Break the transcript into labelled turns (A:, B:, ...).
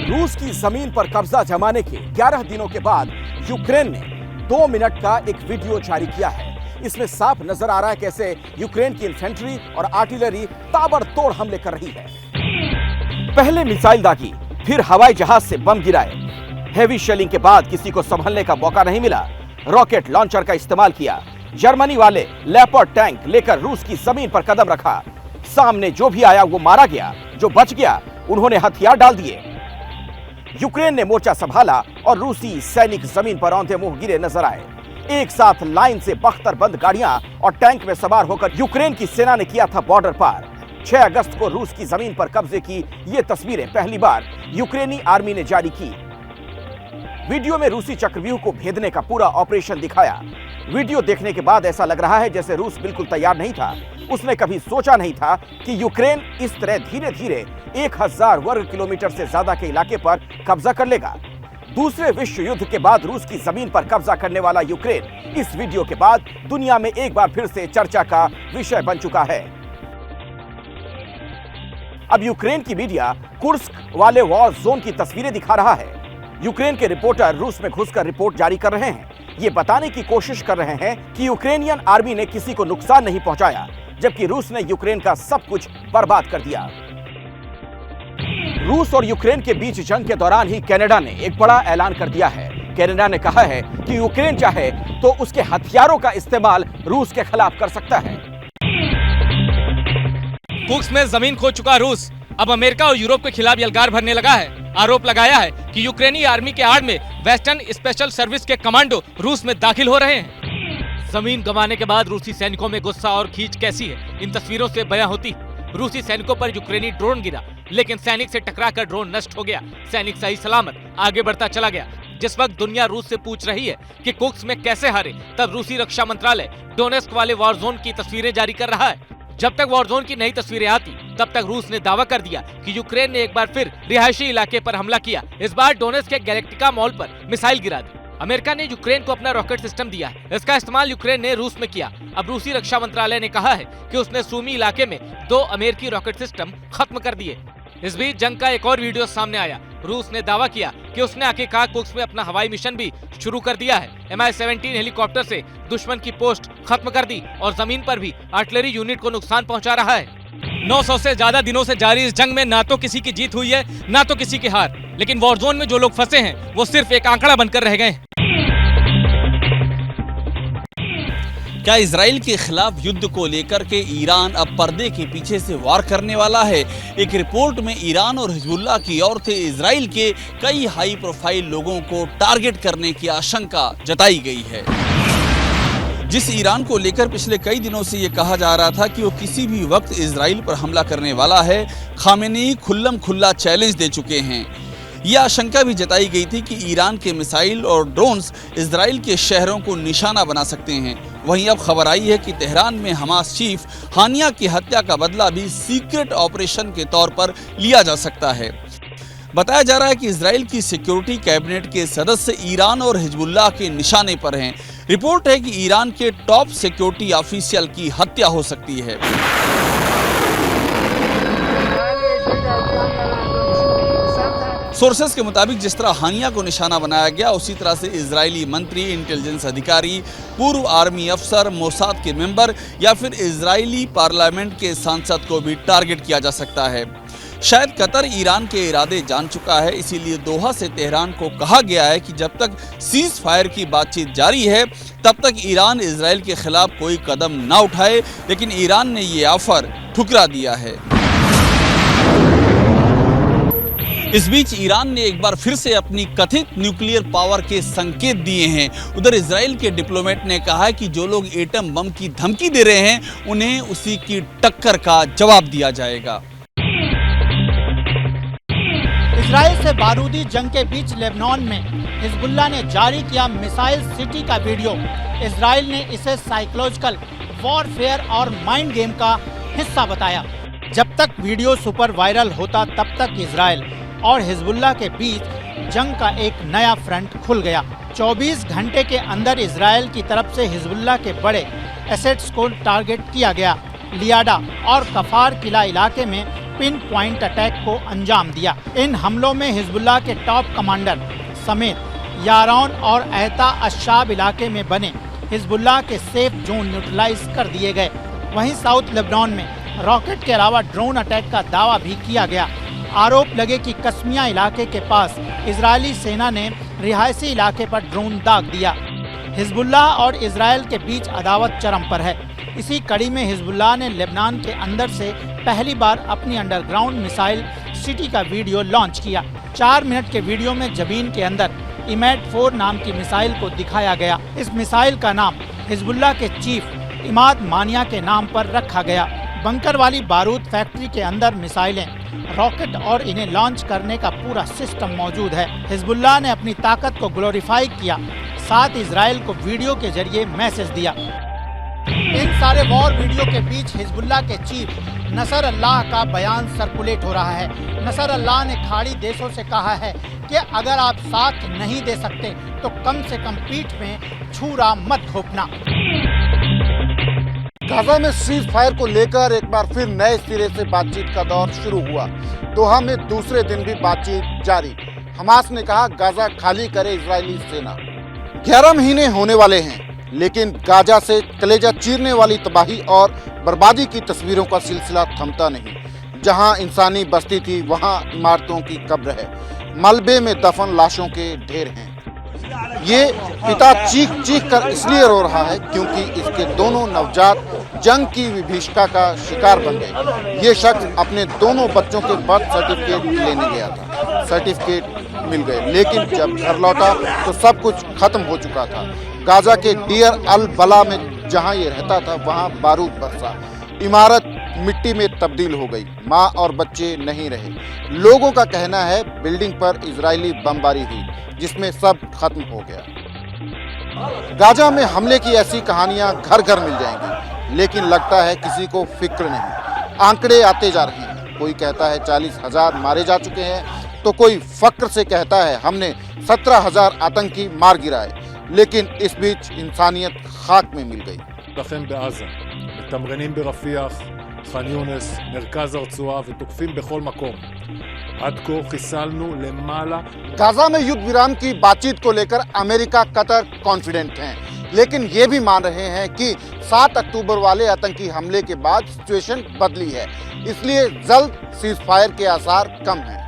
A: रूस की जमीन पर कब्जा जमाने के 11 दिनों के बाद यूक्रेन ने 2 मिनट का एक वीडियो जारी किया है। इसमें साफ नजर आ रहा है कैसे यूक्रेन की इन्फेंट्री और आर्टिलरी ताबड़तोड़ हमले कर रही है। पहले मिसाइल दागी, फिर हवाई जहाज से बम गिराए। हेवी शेलिंग के बाद किसी को संभलने का मौका नहीं मिला। रॉकेट लॉन्चर का इस्तेमाल किया। जर्मनी वाले लेपर्ड टैंक लेकर रूस की जमीन पर कदम रखा। सामने जो भी आया वो मारा गया, जो बच गया उन्होंने हथियार डाल दिए। यूक्रेन ने मोर्चा संभाला और रूसी सैनिक जमीन पर औंधे मुंह गिरे नजर आए। एक साथ लाइन से बख्तरबंद गाड़ियां और टैंक में सवार होकर यूक्रेन की सेना ने किया था बॉर्डर पार। 6 अगस्त को रूस की जमीन पर कब्जे की ये तस्वीरें पहली बार यूक्रेनी आर्मी ने जारी की। वीडियो में रूसी चक्रव्यूह को भेदने का पूरा ऑपरेशन दिखाया। वीडियो देखने के बाद ऐसा लग रहा है जैसे रूस बिल्कुल तैयार नहीं था। उसने कभी सोचा नहीं था कि यूक्रेन इस तरह धीरे धीरे 1000 वर्ग किलोमीटर से ज्यादा के इलाके पर कब्जा कर लेगा। दूसरे विश्व युद्ध के बाद रूस की जमीन पर कब्जा करने वाला यूक्रेन इस वीडियो के बाद दुनिया में एक बार फिर से चर्चा का विषय बन चुका है। अब यूक्रेन की मीडिया कुर्स्क वाले वॉर जोन की तस्वीरें दिखा रहा है। यूक्रेन के रिपोर्टर रूस में घुसकर रिपोर्ट जारी कर रहे हैं। ये बताने की कोशिश कर रहे हैं कि यूक्रेनियन आर्मी ने किसी को नुकसान नहीं पहुंचाया, जबकि रूस ने यूक्रेन का सब कुछ बर्बाद कर दिया। रूस और यूक्रेन के बीच जंग के दौरान ही कनाडा ने एक बड़ा ऐलान कर दिया है। कनाडा ने कहा है कि यूक्रेन चाहे तो उसके हथियारों का इस्तेमाल रूस के खिलाफ कर सकता है।
B: कुर्स्क में जमीन खो चुका रूस अब अमेरिका और यूरोप के खिलाफ यलगार भरने लगा है। आरोप लगाया है कि यूक्रेनी आर्मी के आड़ में वेस्टर्न स्पेशल सर्विस के कमांडो रूस में दाखिल हो रहे हैं। जमीन गंवाने के बाद रूसी सैनिकों में गुस्सा और खींच कैसी है, इन तस्वीरों से बयां होती। रूसी सैनिकों पर यूक्रेनी ड्रोन गिरा, लेकिन सैनिक से टकराकर ड्रोन नष्ट हो गया। सैनिक सही सलामत आगे बढ़ता चला गया। जिस वक्त दुनिया रूस से पूछ रही है कि कुर्स्क में कैसे हारे, तब रूसी रक्षा मंत्रालय डोनेस्क वाले वॉर जोन की तस्वीरें जारी कर रहा है। जब तक वॉर जोन की नई तस्वीरें आती, तब तक रूस ने दावा कर दिया कि यूक्रेन ने एक बार फिर रिहायशी इलाके पर हमला किया। इस बार डोनेस्क के गैलेक्टिका मॉल पर मिसाइल गिरा दी। अमेरिका ने यूक्रेन को अपना रॉकेट सिस्टम दिया है। इसका इस्तेमाल यूक्रेन ने रूस में किया। अब रूसी रक्षा मंत्रालय ने कहा है कि उसने सूमी इलाके में 2 अमेरिकी रॉकेट सिस्टम खत्म कर दिए। इस बीच जंग का एक और वीडियो सामने आया। रूस ने दावा किया कि उसने आखिरकार कुर्स्क में अपना हवाई मिशन भी शुरू कर दिया है। Mi-17 हेलीकॉप्टर से दुश्मन की पोस्ट खत्म कर दी और जमीन पर भी आर्टिलरी यूनिट को नुकसान पहुंचा रहा है। 900 से ज्यादा दिनों से जारी इस जंग में ना तो किसी की जीत हुई है, ना तो किसी की हार, लेकिन वॉर जोन में जो लोग फंसे हैं वो सिर्फ एक आंकड़ा बनकर रह गए।
C: क्या इजराइल के खिलाफ युद्ध को लेकर के ईरान अब पर्दे के पीछे से वार करने वाला है? एक रिपोर्ट में ईरान और हिजबुल्लाह की ओर से इजराइल के कई हाई प्रोफाइल लोगों को टारगेट करने की आशंका जताई गई है। जिस ईरान को लेकर पिछले कई दिनों से ये कहा जा रहा था कि वो किसी भी वक्त इजराइल पर हमला करने वाला है, खामेनेई खुल्लम खुल्ला चैलेंज दे चुके हैं। यह आशंका भी जताई गई थी कि ईरान के मिसाइल और ड्रोन्स इजराइल के शहरों को निशाना बना सकते हैं। वहीं अब खबर आई है कि तेहरान में हमास चीफ हानिया की हत्या का बदला भी सीक्रेट ऑपरेशन के तौर पर लिया जा सकता है। बताया जा रहा है कि इजराइल की सिक्योरिटी कैबिनेट के सदस्य ईरान और हिजबुल्लाह के निशाने पर हैं। रिपोर्ट है कि ईरान के टॉप सिक्योरिटी ऑफिशियल की हत्या हो सकती है। सोर्सेस के मुताबिक जिस तरह हानिया को निशाना बनाया गया, उसी तरह से इजरायली मंत्री, इंटेलिजेंस अधिकारी, पूर्व आर्मी अफसर, मोसाद के मेंबर या फिर इजरायली पार्लियामेंट के सांसद को भी टारगेट किया जा सकता है। शायद कतर ईरान के इरादे जान चुका है, इसीलिए दोहा से तेहरान को कहा गया है कि जब तक सीज फायर की बातचीत जारी है तब तक ईरान इजराइल के खिलाफ कोई कदम ना उठाए, लेकिन ईरान ने ये ऑफर ठुकरा दिया है। इस बीच ईरान ने एक बार फिर से अपनी कथित न्यूक्लियर पावर के संकेत दिए हैं। उधर इजराइल के डिप्लोमेट ने कहा है कि जो लोग एटम बम की धमकी दे रहे हैं उन्हें उसी की टक्कर का जवाब दिया जाएगा।
D: इजराइल से बारूदी जंग के बीच लेबनान में हिजबुल्लाह ने जारी किया मिसाइल सिटी का वीडियो। इजराइल ने इसे साइकोलॉजिकल वॉरफेयर और माइंड गेम का हिस्सा बताया। जब तक वीडियो सुपर वायरल होता तब तक इजराइल और हिजबुल्लाह के बीच जंग का एक नया फ्रंट खुल गया। 24 घंटे के अंदर इजराइल की तरफ से हिजबुल्लाह के बड़े एसेट्स को टारगेट किया गया। लियाडा और कफार किला इलाके में पिन पॉइंट अटैक को अंजाम दिया। इन हमलों में हिजबुल्लाह के टॉप कमांडर समेत यारौन और एहता अशाब इलाके में बने हिजबुल्लाह के सेफ जोन न्यूट्रलाइज कर दिए गए। वहीं साउथ लेबनान में रॉकेट के अलावा ड्रोन अटैक का दावा भी किया गया। आरोप लगे कि कस्मिया इलाके के पास इजरायली सेना ने रिहायशी इलाके पर ड्रोन दाग दिया। हिजबुल्लाह और इजरायल के बीच अदावत चरम पर है। इसी कड़ी में हिजबुल्लाह ने लेबनान के अंदर से पहली बार अपनी अंडरग्राउंड मिसाइल सिटी का वीडियो लॉन्च किया। 4 मिनट के वीडियो में जमीन के अंदर इमैड-4 नाम की मिसाइल को दिखाया गया। इस मिसाइल का नाम हिजबुल्लाह के चीफ इमाद मानिया के नाम पर रखा गया। बंकर वाली बारूद फैक्ट्री के अंदर मिसाइलें, रॉकेट और इन्हें लॉन्च करने का पूरा सिस्टम मौजूद है। हिजबुल्लाह ने अपनी ताकत को ग्लोरीफाई किया, साथ इजराइल को वीडियो के जरिए मैसेज दिया। इन सारे वॉर वीडियो के बीच हिजबुल्लाह के चीफ नसर अल्लाह का बयान सर्कुलेट हो रहा है। नसर अल्लाह ने खाड़ी देशों से कहा है कि अगर आप साथ नहीं दे सकते तो कम से कम पीठ में छुरा मत घोंपना।
E: गाजा में सीज फायर को लेकर एक बार फिर नए सिरे से बातचीत का दौर शुरू हुआ। दोहा में दूसरे दिन भी बातचीत जारी। हमास ने कहा गाजा खाली करे इजरायली सेना। 11 महीने होने वाले हैं, लेकिन गाजा से कलेजा चीरने वाली तबाही और बर्बादी की तस्वीरों का सिलसिला थमता नहीं। जहां इंसानी बस्ती थी वहां इमारतों की कब्र है, मलबे में दफन लाशों के ढेर हैं। ये पिता चीख चीख कर इसलिए रो रहा है क्योंकि इसके दोनों नवजात जंग की विभीषिका का शिकार बन गए। ये शख्स अपने दोनों बच्चों के बर्थ सर्टिफिकेट लेने गया था। सर्टिफिकेट मिल गए, लेकिन जब घर लौटा तो सब कुछ खत्म हो चुका था। गाजा के डियर अल बला में जहां ये रहता था वहां बारूद बरसा। इमारत मिट्टी में तब्दील हो गई। माँ और बच्चे नहीं रहे। लोगों का कहना है बिल्डिंग पर इजरायली बमबारी हुई जिसमें सब खत्म हो गया। गाजा में हमले की ऐसी कहानियां घर घर मिल जाएंगी, लेकिन लगता है किसी को फिक्र नहीं। आंकड़े आते जा रहे हैं। कोई कहता है 40,000 मारे जा चुके हैं, तो कोई फक्र से कहता है हमने 17,000 आतंकी मार गिराए। लेकिन इस बीच इंसानियत खाक में मिल गई।
F: לכם בעזה, מתמרנים ברפיח, ח'אן יונס, מרכז הרצועה ותוקפים בכל מקום. עד כה חיסלנו למעלה.
E: गाजा में युद्ध विराम की बातचीत को लेकर अमेरिका, कतर कॉन्फिडेंट हैं, लेकिन ये भी मान रहे हैं कि 7 अक्टूबर वाले आतंकी हमले के बाद सिचुएशन बदली है, इसलिए जल्द सीज फायर के आसार कम हैं।